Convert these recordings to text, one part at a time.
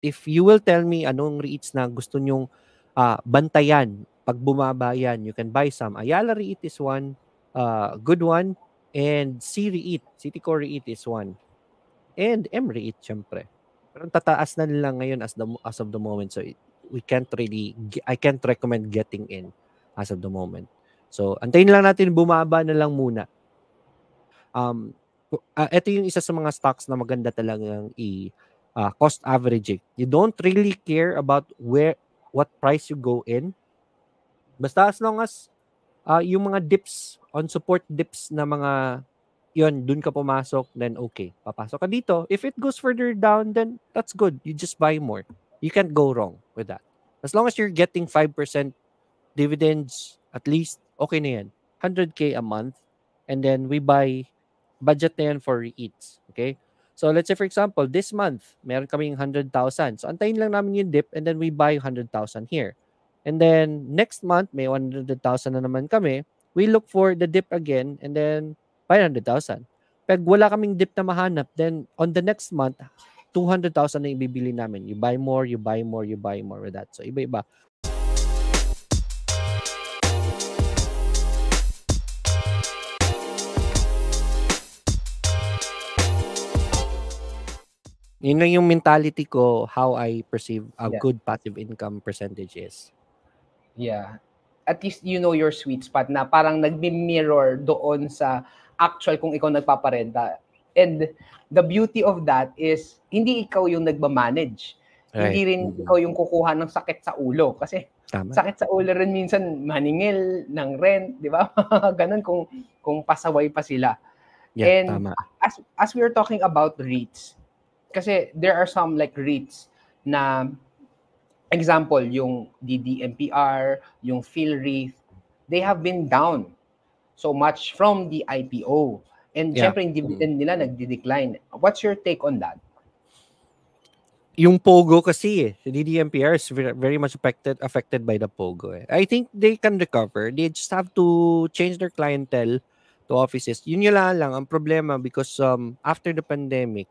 if you will tell me anong REITs na gusto nyong bantayan, pag bumaba yan, you can buy some. Ayala REIT is one, good one, and C-REIT, Citicorp REIT is one. And M-REIT, syempre. Pero tataas na nila ngayon as of the moment. So, I can't recommend getting in as of the moment. So, antayin lang natin, bumaba na lang muna. Ito yung isa sa mga stocks na maganda talagang cost averaging. You don't really care about what price you go in. Basta as long as yung mga dips, on support dips na mga yun, dun ka pumasok, then okay, papasok ka dito. If it goes further down, then that's good. You just buy more. You can't go wrong with that. As long as you're getting 5% dividends, at least, okay na yan. 100K a month. And then we buy, budget na yan for REITs. Okay? So let's say for example, this month, meron kaming 100,000. So antayin lang namin yung dip and then we buy 100,000 here. And then next month, may 100,000 na naman kami. We look for the dip again and then 500,000. Pag wala kaming dip na mahanap, then on the next month, 200,000 na ibibili namin. You buy more, you buy more, you buy more with that. So iba-iba. Yun lang yung mentality ko, how I perceive a good passive income percentage is. Yeah. At least you know your sweet spot na parang nagmi-mirror doon sa actual kung ikaw nagpaparenta. And the beauty of that is hindi ikaw yung nagmamanage. Right. Hindi rin ikaw yung kukuha ng sakit sa ulo. Kasi tama. Sakit sa ulo rin minsan maningil ng rent, di ba? Ganun kung pasaway pa sila. Yeah, and tama. As we are talking about REITs, kasi there are some like REITs na example, yung DDMPR, yung PhilREIT, they have been down so much from the IPO. And syempre, yung dividend nila nagdi-decline. What's your take on that? Yung POGO kasi, DDMPR is very much affected by the POGO. I think they can recover. They just have to change their clientele to offices. Yun lang ang problema because after the pandemic,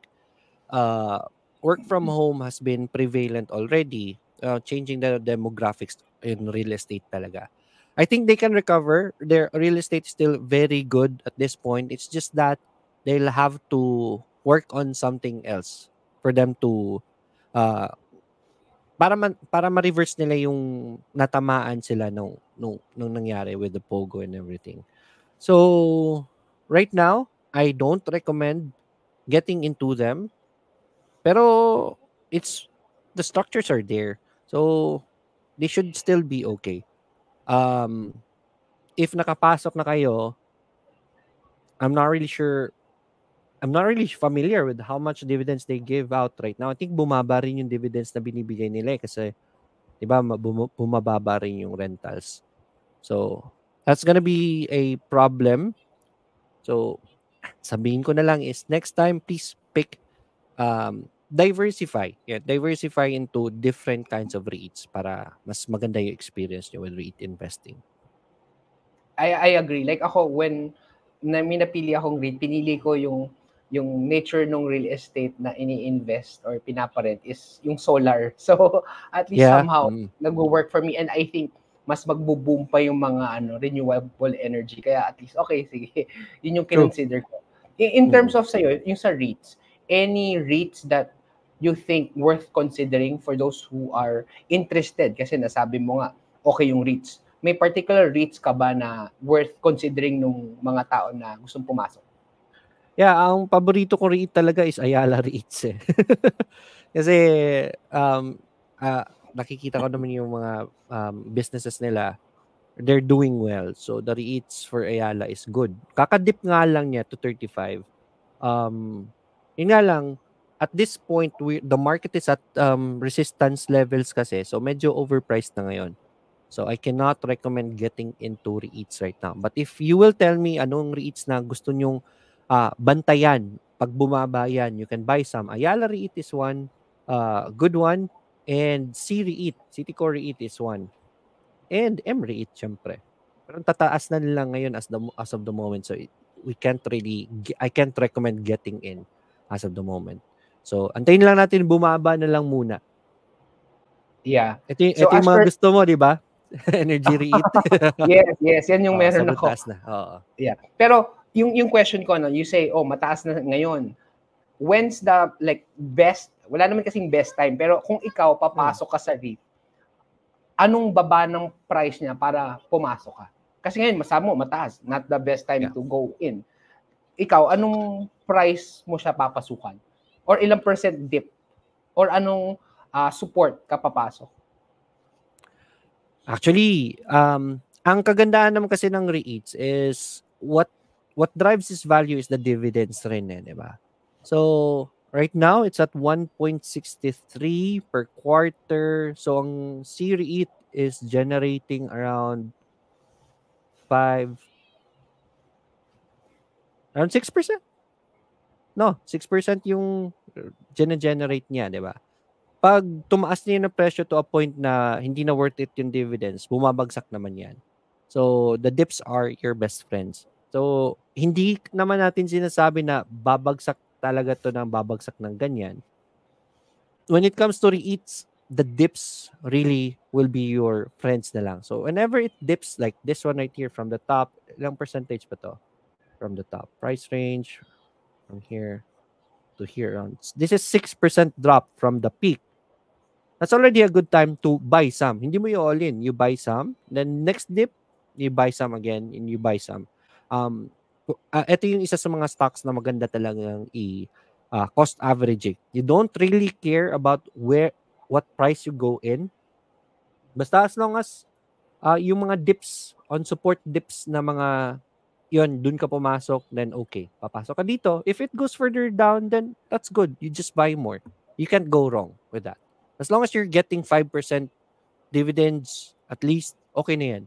work from home has been prevalent already, changing the demographics in real estate talaga. I think they can recover. Their real estate is still very good at this point. It's just that they'll have to work on something else for them to para ma-reverse nila yung natamaan sila nung nangyari with the POGO and everything. So right now, I don't recommend getting into them. Pero the structures are there. So they should still be okay. If nakapasok na kayo, I'm not really familiar with how much dividends they give out right now. I think bumaba rin yung dividends na binibigay nila kasi 'di ba bumababa rin yung rentals. So that's gonna be a problem. So sabihin ko na lang is next time please pick diversify into different kinds of REITs para mas maganda yung experience nyo with REIT investing. I agree. Like ako, when may napili akong REIT, pinili ko yung nature ng real estate na ini-invest or pinaparent is yung solar. So at least somehow nag-work for me, and I think mas magbo-boom pa yung mga renewable energy. Kaya at least okay, sige. Yun yung kinonsider ko. In terms of sa'yo, yung sa REITs, any REITs that you think worth considering for those who are interested? Kasi nasabi mo nga, okay yung REITs. May particular REITs ka ba na worth considering nung mga tao na gustong pumasok? Yeah, ang paborito kong REIT talaga is Ayala REITs eh. Kasi nakikita ko naman yung mga businesses nila, they're doing well. So the REITs for Ayala is good. Kakadip nga lang niya to 35. Yun nga lang, at this point, the market is at resistance levels kasi. So medyo overpriced na ngayon. So I cannot recommend getting into REITs right now. But if you will tell me anong REITs na gusto nyong bantayan, pag bumaba yan, you can buy some. Ayala REIT is one, good one. And C-REIT, Citicorp REIT is one. And M-REIT, syempre. Pero tataas na nila ngayon as of the moment. So I can't recommend getting in as of the moment. So antayin lang natin, bumaba na lang muna. Yeah. Ito So yung as mga per gusto mo, di ba? Energy REIT. yes, yan yung So meron ako. mataas na. Oo. Yeah. Pero yung question ko, no, you say, oh, mataas na ngayon. When's the like best, wala naman kasing best time, pero kung ikaw papasok ka sa REIT, anong baba ng price niya para pumasok ka? Kasi ngayon, masama mo, mataas. Not the best time Yeah. to go in. Ikaw, anong price mo siya papasukan? Or ilang percent dip? Or anong support ka papasok? Actually, ang kagandahan naman kasi ng REITs is what drives this value is the dividends rin, di ba? So, right now, it's at 1.63 per quarter. So, ang C-REIT is generating around 6%. No, 6% yung generate niya, di ba? Pag tumaas na yun ang presyo to a point na hindi na worth it yung dividends, bumabagsak naman yan. So, the dips are your best friends. So, hindi naman natin sinasabi na babagsak talaga to ng babagsak ng ganyan. When it comes to REITs, the dips really will be your friends na lang. So, whenever it dips, like this one right here from the top, ilang percentage pa to? From the top. Price range, from here to here. This is 6% drop from the peak. That's already a good time to buy some. Hindi mo yung all in. You buy some. Then next dip, you buy some again and you buy some. Ito yung isa sa mga stocks na maganda talagang cost averaging. You don't really care about what price you go in. Basta as long as yung mga dips, on support dips na mga yun, dun ka pumasok, then okay. Papasok ka dito. If it goes further down, then that's good. You just buy more. You can't go wrong with that. As long as you're getting 5% dividends, at least, okay na yan.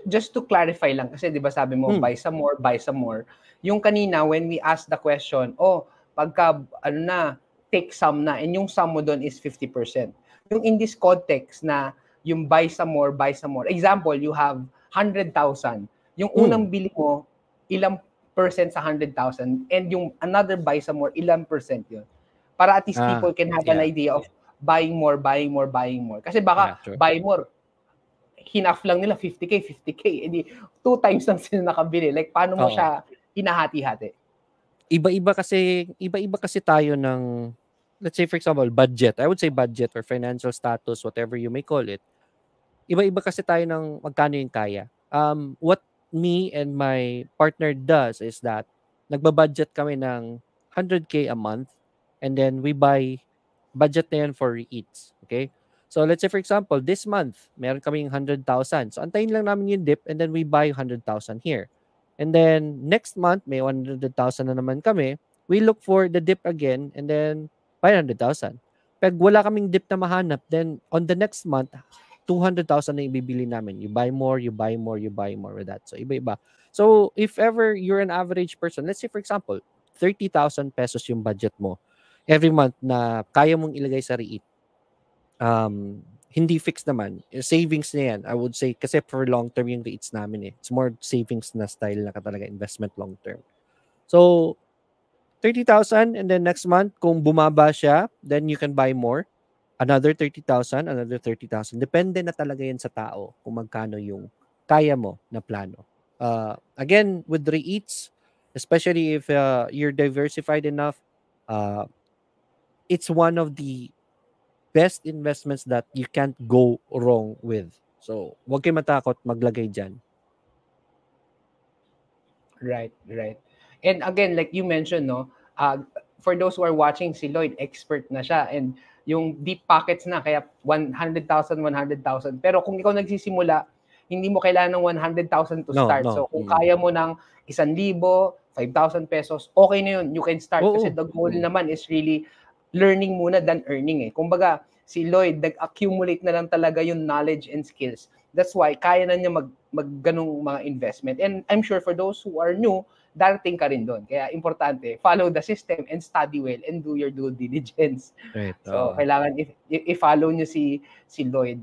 Just to clarify lang, kasi di ba sabi mo, buy some more. Yung kanina, when we asked the question, pagka, take some na, and yung sum mo doon is 50%. Yung in this context na, yung buy some more. Example, you have 100,000. Yung unang bili mo, ilang percent sa 100,000, and yung another buy some more, ilang percent yun. Para at least people can have an idea of buying more. Kasi baka buy more, hinaf lang nila 50K, edi 2 times lang sila nakabili. Like, paano mo siya hinahati-hati? Iba-iba kasi tayo ng, let's say for example, budget. I would say budget or financial status, whatever you may call it. Iba-iba kasi tayo ng magkano yung kaya. What me and my partner does is that nagbabudget kami ng 100K a month and then we buy budget na yan for REITs. Okay? So let's say for example, this month, meron kaming 100,000. So antayin lang namin yung dip and then we buy 100,000 here. And then next month, may 100,000 na naman kami. We look for the dip again and then 500,000. Pag wala kaming dip na mahanap, then on the next month, 200,000 na ibibili namin. You buy more with that. So iba-iba. So if ever you're an average person, let's say for example, 30,000 pesos yung budget mo every month na kaya mong ilagay sa REIT. Hindi fixed naman. Savings na yan, I would say, kasi for long term yung REITs namin eh. It's more savings na style na talaga, investment long term. So 30,000 and then next month, kung bumaba siya, then you can buy more. Another 30,000, another 30,000. Depende na talaga yan sa tao kung magkano yung kaya mo na plano. Again, with REITs, especially if you're diversified enough, it's one of the best investments that you can't go wrong with. So, huwag kayo matakot maglagay dyan. Right. And again, like you mentioned, for those who are watching, si Lloyd, expert na siya. And yung deep pockets na, kaya 100,000. Pero kung ikaw nagsisimula, hindi mo kailangan ng 100,000 to start. So kung kaya mo ng 1,000, 5,000 pesos, okay na yun. You can start. Kasi the goal naman is really learning muna than earning eh. Kumbaga, si Lloyd, nag-accumulate na lang talaga yung knowledge and skills. That's why kaya na niya magganong mga investment. And I'm sure for those who are new, darating ka rin doon. Kaya importante, follow the system and study well and do your due diligence. Right. So, kailangan i-follow niyo si Lloyd.